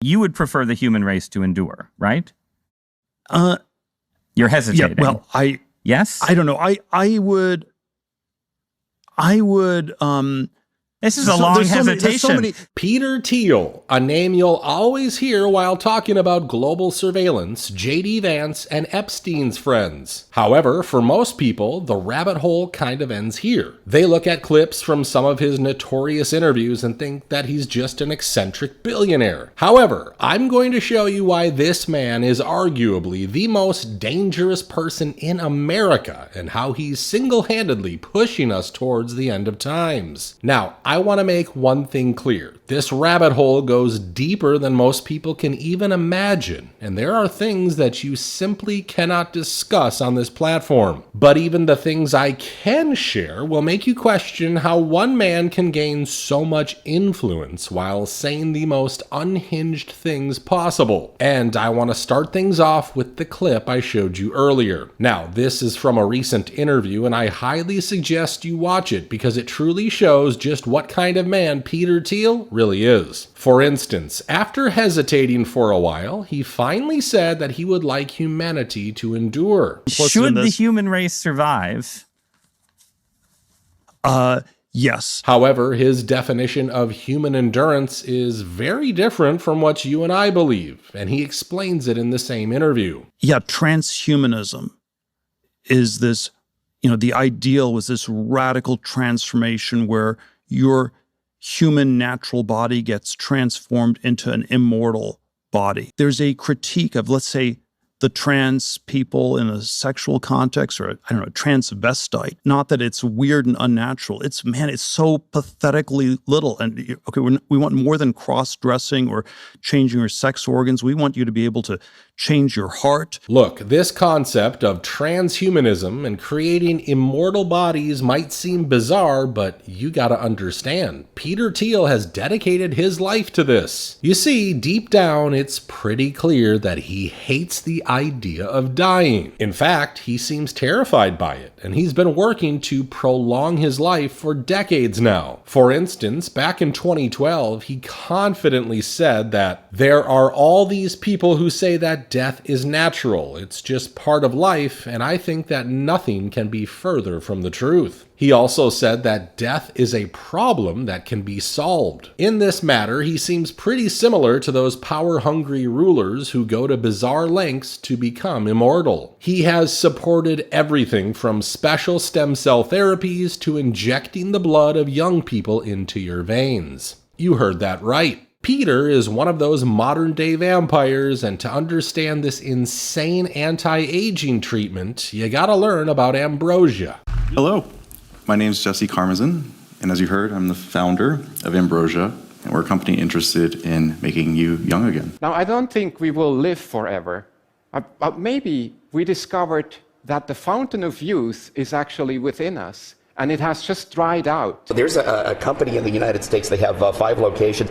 you would prefer the human race to endure, right? You're hesitating. Yeah, well, yes? I don't know. I would. This is a long hesitation. Peter Thiel, a name you'll always hear while talking about global surveillance, J.D. Vance, and Epstein's friends. However, for most people, the rabbit hole kind of ends here. They look at clips from some of his notorious interviews and think that he's just an eccentric billionaire. However, I'm going to show you why this man is arguably the most dangerous person in America and how he's single-handedly pushing us towards the end of times. Now, I want to make one thing clear. This rabbit hole goes deeper than most people can even imagine, and there are things that you simply cannot discuss on this platform. But even the things I can share will make you question how one man can gain so much influence while saying the most unhinged things possible. And I want to start things off with the clip I showed you earlier. Now, this is from a recent interview, and I highly suggest you watch it because it truly shows just what kind of man Peter Thiel really is. For instance, after hesitating for a while, he finally said that he would like humanity to endure. Should the human race survive? Yes. However, his definition of human endurance is very different from what you and I believe, and he explains it in the same interview. Yeah, transhumanism is this, the ideal was this radical transformation where your human natural body gets transformed into an immortal body. There's a critique of, let's say, the trans people in a sexual context, or a transvestite. Not that it's weird and unnatural. It's so pathetically little. And okay, we want more than cross-dressing or changing your sex organs. We want you to be able to change your heart. Look, this concept of transhumanism and creating immortal bodies might seem bizarre, but you gotta understand, Peter Thiel has dedicated his life to this. You see, deep down, it's pretty clear that he hates the idea of dying. In fact, he seems terrified by it, and he's been working to prolong his life for decades now. For instance, back in 2012, he confidently said that there are all these people who say that death is natural, it's just part of life, and I think that nothing can be further from the truth. He also said that death is a problem that can be solved. In this matter, he seems pretty similar to those power-hungry rulers who go to bizarre lengths to become immortal. He has supported everything from special stem cell therapies to injecting the blood of young people into your veins. You heard that right. Peter is one of those modern-day vampires, and to understand this insane anti-aging treatment, you gotta learn about ambrosia. Hello. My name is Jesse Karmazin, and as you heard, I'm the founder of Ambrosia, and we're a company interested in making you young again. Now, I don't think we will live forever, but maybe we discovered that the fountain of youth is actually within us, and it has just dried out. There's a company in the United States, they have 5 locations.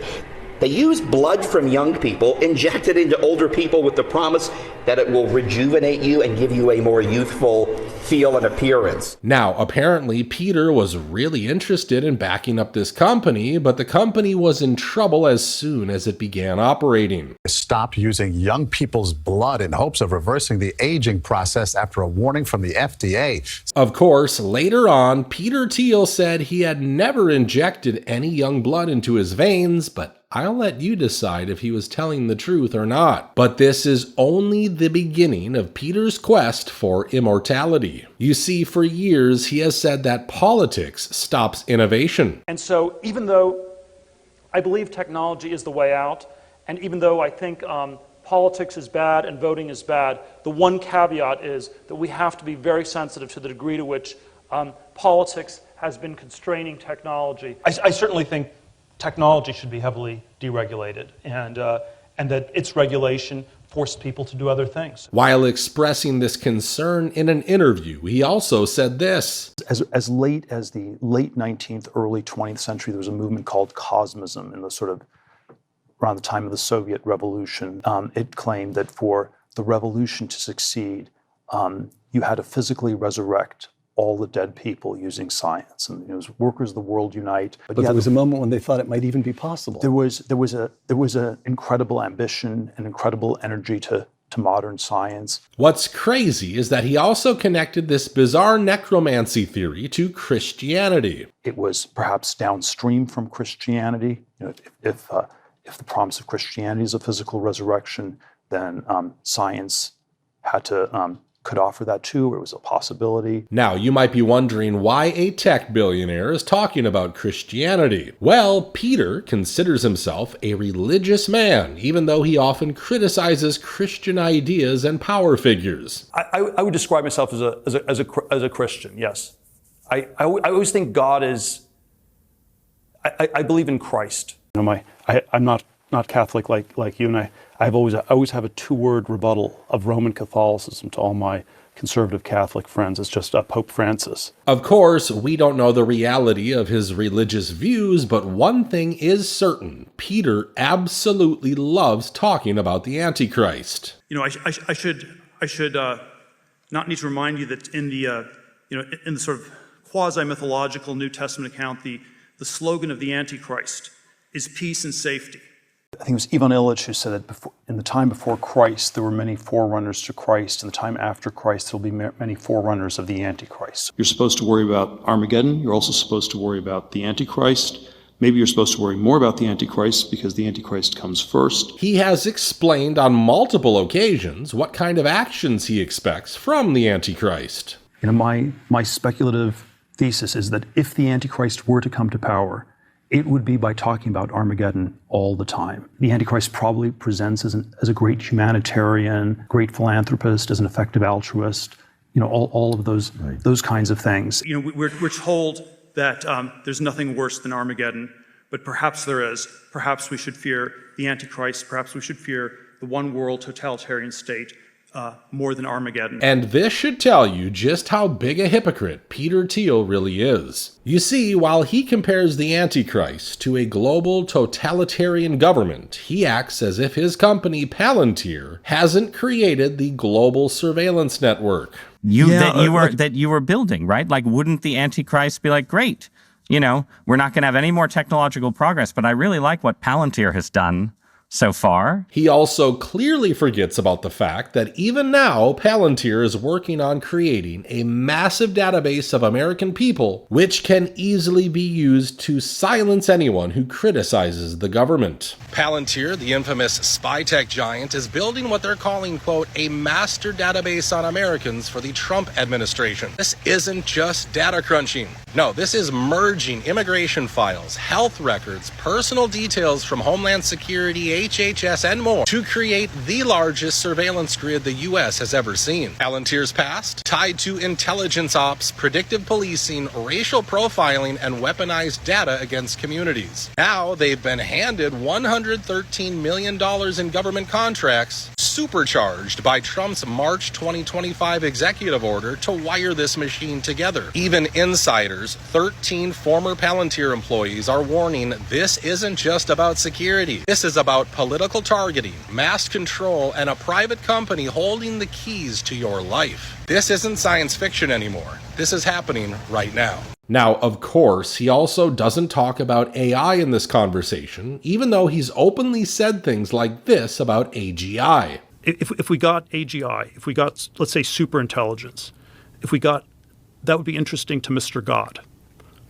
They use blood from young people, inject it into older people with the promise that it will rejuvenate you and give you a more youthful feel and appearance. Now, apparently, Peter was really interested in backing up this company, but the company was in trouble as soon as it began operating. Stop using young people's blood in hopes of reversing the aging process after a warning from the FDA. Of course, later on, Peter Thiel said he had never injected any young blood into his veins, but I'll let you decide if he was telling the truth or not. But this is only the beginning of Peter's quest for immortality. You see, for years, he has said that politics stops innovation. And so even though I believe technology is the way out, and even though I think politics is bad and voting is bad, the one caveat is that we have to be very sensitive to the degree to which politics has been constraining technology. I certainly think technology should be heavily deregulated, and that its regulation forced people to do other things. While expressing this concern in an interview, he also said this. As late as the late 19th, early 20th century, there was a movement called Cosmism in the sort of around the time of the Soviet Revolution. It claimed that for the revolution to succeed, you had to physically resurrect all the dead people using science, and it was Workers of the World Unite. But there was a moment when they thought it might even be possible. There was an incredible ambition and incredible energy to modern science. What's crazy is that he also connected this bizarre necromancy theory to Christianity. It was perhaps downstream from Christianity. If the promise of Christianity is a physical resurrection, then science could offer that too. It was a possibility. Now, you might be wondering why a tech billionaire is talking about Christianity. Well, Peter considers himself a religious man, even though he often criticizes Christian ideas and power figures. I would describe myself as a Christian, yes. I always think God is, I believe in Christ. I'm not Catholic like you, and I always have a two-word rebuttal of Roman Catholicism to all my conservative Catholic friends. It's just Pope Francis. Of course, we don't know the reality of his religious views, but one thing is certain. Peter absolutely loves talking about the Antichrist. I should not need to remind you that in the sort of quasi-mythological New Testament account, the slogan of the Antichrist is peace and safety. I think it was Ivan Illich who said that in the time before Christ, there were many forerunners to Christ. In the time after Christ, there will be many forerunners of the Antichrist. You're supposed to worry about Armageddon. You're also supposed to worry about the Antichrist. Maybe you're supposed to worry more about the Antichrist because the Antichrist comes first. He has explained on multiple occasions what kind of actions he expects from the Antichrist. My speculative thesis is that if the Antichrist were to come to power, it would be by talking about Armageddon all the time. The Antichrist probably presents as a great humanitarian, great philanthropist, as an effective altruist, all of those kinds of things. We're told that there's nothing worse than Armageddon, but perhaps there is. Perhaps we should fear the Antichrist. Perhaps we should fear the one world totalitarian state more than Armageddon. And this should tell you just how big a hypocrite Peter Thiel really is. You see, while he compares the Antichrist to a global totalitarian government, he acts as if his company, Palantir, hasn't created the global surveillance network. That you were building, right? Like, wouldn't the Antichrist be like, great, we're not going to have any more technological progress, but I really like what Palantir has done so far. He also clearly forgets about the fact that even now, Palantir is working on creating a massive database of American people, which can easily be used to silence anyone who criticizes the government. Palantir, the infamous spy tech giant, is building what they're calling, quote, a master database on Americans for the Trump administration. This isn't just data crunching. No, this is merging immigration files, health records, personal details from Homeland Security, HHS, and more to create the largest surveillance grid the U.S. has ever seen. Palantir's past, tied to intelligence ops, predictive policing, racial profiling, and weaponized data against communities. Now they've been handed $113 million in government contracts, supercharged by Trump's March 2025 executive order to wire this machine together. Even insiders, 13 former Palantir employees, are warning this isn't just about security. This is about political targeting, mass control, and a private company holding the keys to your life. This isn't science fiction anymore. This is happening right now. Now, of course, he also doesn't talk about AI in this conversation, even though he's openly said things like this about AGI. If we got AGI, if we got, let's say, superintelligence, that would be interesting to Mr. God,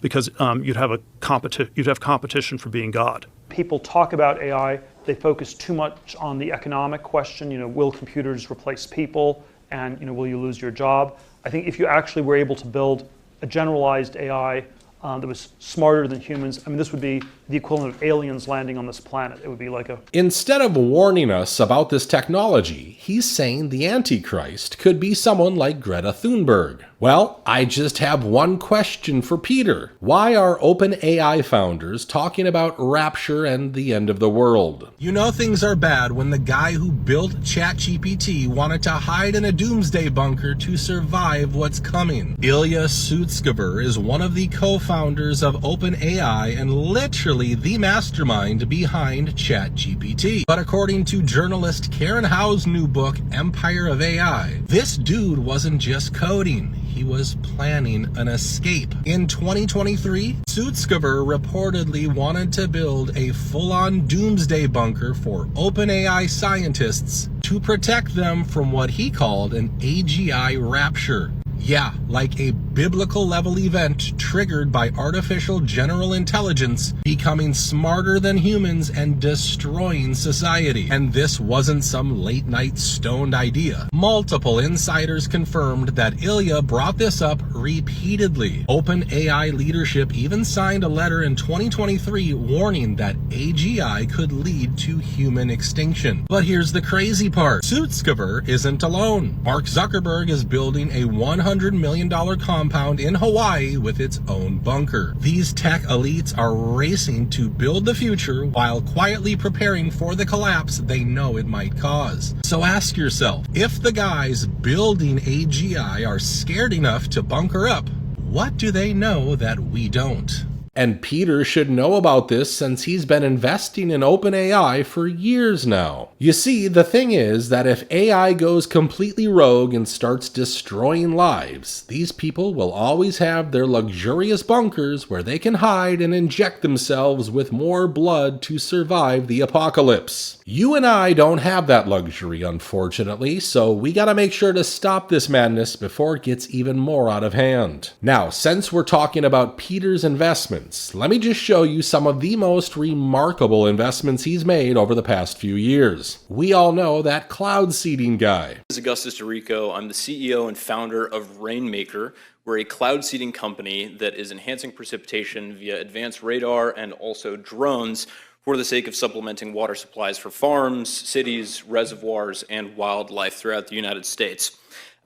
because you'd have competition for being God. People talk about AI, they focus too much on the economic question, will computers replace people, and will you lose your job? I think if you actually were able to build a generalized AI that was smarter than humans, this would be the equivalent of aliens landing on this planet. It would be like a... Instead of warning us about this technology, he's saying the Antichrist could be someone like Greta Thunberg. Well, I just have one question for Peter. Why are OpenAI founders talking about rapture and the end of the world? You know things are bad when the guy who built ChatGPT wanted to hide in a doomsday bunker to survive what's coming. Ilya Sutskever is one of the co-founders of OpenAI and literally the mastermind behind ChatGPT. But according to journalist Karen Howe's new book, Empire of AI, this dude wasn't just coding. he was planning an escape. In 2023, Sutskever reportedly wanted to build a full-on doomsday bunker for OpenAI scientists to protect them from what he called an AGI rapture. Yeah, like a biblical level event triggered by artificial general intelligence becoming smarter than humans and destroying society. And this wasn't some late night stoned idea. Multiple insiders confirmed that Ilya brought this up repeatedly. OpenAI leadership even signed a letter in 2023 warning that AGI could lead to human extinction. But here's the crazy part. Sutskever isn't alone. Mark Zuckerberg is building a $100 million compound in Hawaii with its own bunker. These tech elites are racing to build the future while quietly preparing for the collapse they know it might cause. So ask yourself, if the guys building AGI are scared enough to bunker up, what do they know that we don't? And Peter should know about this since he's been investing in OpenAI for years now. You see, the thing is that if AI goes completely rogue and starts destroying lives, these people will always have their luxurious bunkers where they can hide and inject themselves with more blood to survive the apocalypse. You and I don't have that luxury, unfortunately, so we gotta make sure to stop this madness before it gets even more out of hand. Now, since we're talking about Peter's investment, let me just show you some of the most remarkable investments he's made over the past few years. We all know that cloud seeding guy. This is Augustus DeRico. I'm the CEO and founder of Rainmaker. We're a cloud seeding company that is enhancing precipitation via advanced radar and also drones for the sake of supplementing water supplies for farms, cities, reservoirs, and wildlife throughout the United States.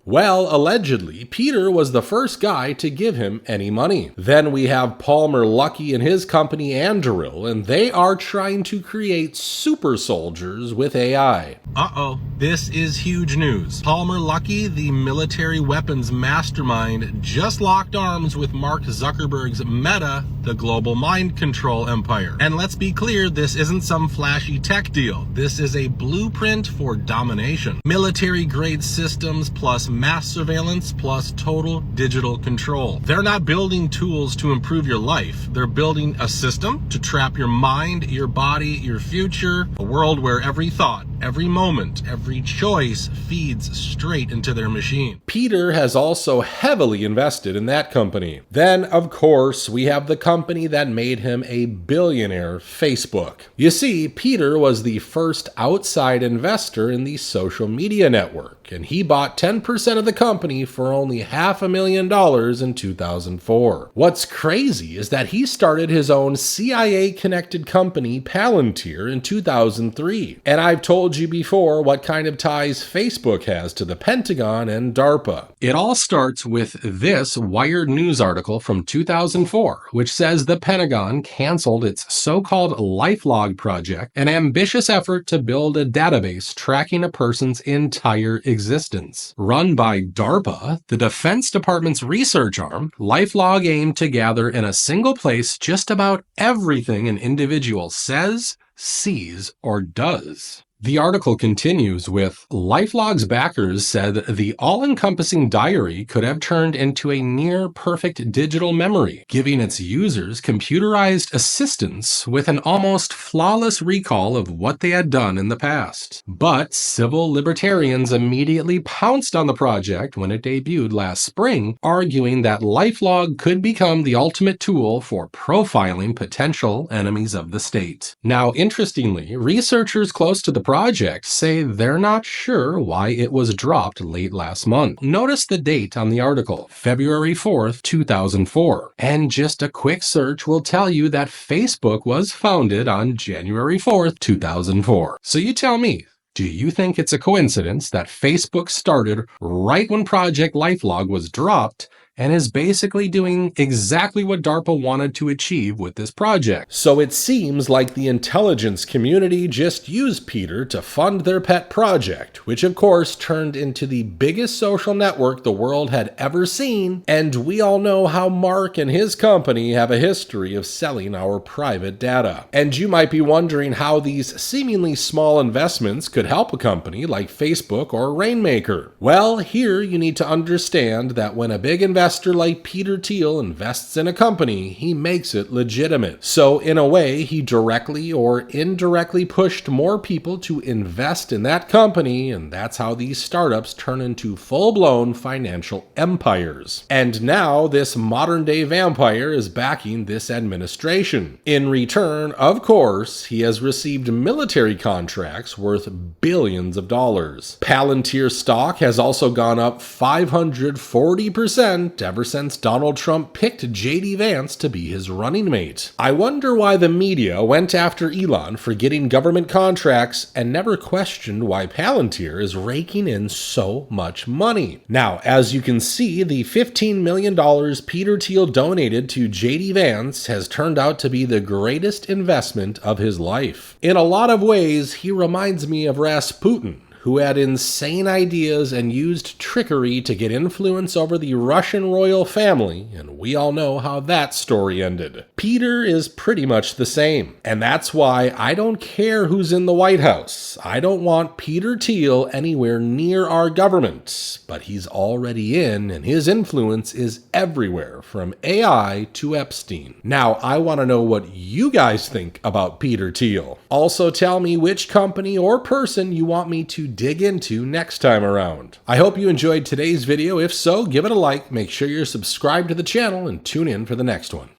Well, allegedly, Peter was the first guy to give him any money. Then we have Palmer Luckey and his company Anduril, and they are trying to create super soldiers with AI. Uh-oh, this is huge news. Palmer Luckey, the military weapons mastermind, just locked arms with Mark Zuckerberg's Meta, the global mind control empire. And let's be clear, this isn't some flashy tech deal. This is a blueprint for domination. Military-grade systems plus mass surveillance plus total digital control. They're not building tools to improve your life. They're building a system to trap your mind, your body, your future, a world where every thought, every moment, every choice feeds straight into their machine. Peter has also heavily invested in that company. Then, of course, we have the company that made him a billionaire, Facebook. You see, Peter was the first outside investor in the social media network, and he bought 10% of the company for only $500,000 in 2004. What's crazy is that he started his own CIA-connected company, Palantir, in 2003. And I've told you before what kind of ties Facebook has to the Pentagon and DARPA. It all starts with this Wired News article from 2004, which says the Pentagon canceled its so-called LifeLog project, an ambitious effort to build a database tracking a person's entire existence. Run by DARPA, the Defense Department's research arm, LifeLog aimed to gather in a single place just about everything an individual says, sees, or does. The article continues with, LifeLog's backers said the all-encompassing diary could have turned into a near-perfect digital memory, giving its users computerized assistance with an almost flawless recall of what they had done in the past. But civil libertarians immediately pounced on the project when it debuted last spring, arguing that LifeLog could become the ultimate tool for profiling potential enemies of the state. Now, interestingly, researchers close to the project say they're not sure why it was dropped late last month. Notice the date on the article, February 4th, 2004. And just a quick search will tell you that Facebook was founded on January 4th, 2004. So you tell me, do you think it's a coincidence that Facebook started right when Project LifeLog was dropped and is basically doing exactly what DARPA wanted to achieve with this project. So it seems like the intelligence community just used Peter to fund their pet project, which of course turned into the biggest social network the world had ever seen, and we all know how Mark and his company have a history of selling our private data. And you might be wondering how these seemingly small investments could help a company like Facebook or Rainmaker. Well, here you need to understand that when a big investor like Peter Thiel invests in a company, he makes it legitimate. So in a way, he directly or indirectly pushed more people to invest in that company, and that's how these startups turn into full-blown financial empires. And now this modern-day vampire is backing this administration. In return, of course, he has received military contracts worth billions of dollars. Palantir stock has also gone up 540% ever since Donald Trump picked J.D. Vance to be his running mate. I wonder why the media went after Elon for getting government contracts and never questioned why Palantir is raking in so much money. Now, as you can see, the $15 million Peter Thiel donated to J.D. Vance has turned out to be the greatest investment of his life. In a lot of ways, he reminds me of Rasputin, who had insane ideas and used trickery to get influence over the Russian royal family, and we all know how that story ended. Peter is pretty much the same, and that's why I don't care who's in the White House. I don't want Peter Thiel anywhere near our government, but he's already in, and his influence is everywhere, from AI to Epstein. Now, I want to know what you guys think about Peter Thiel. Also, tell me which company or person you want me to dig into next time around. I hope you enjoyed today's video. If so, give it a like, make sure you're subscribed to the channel, and tune in for the next one.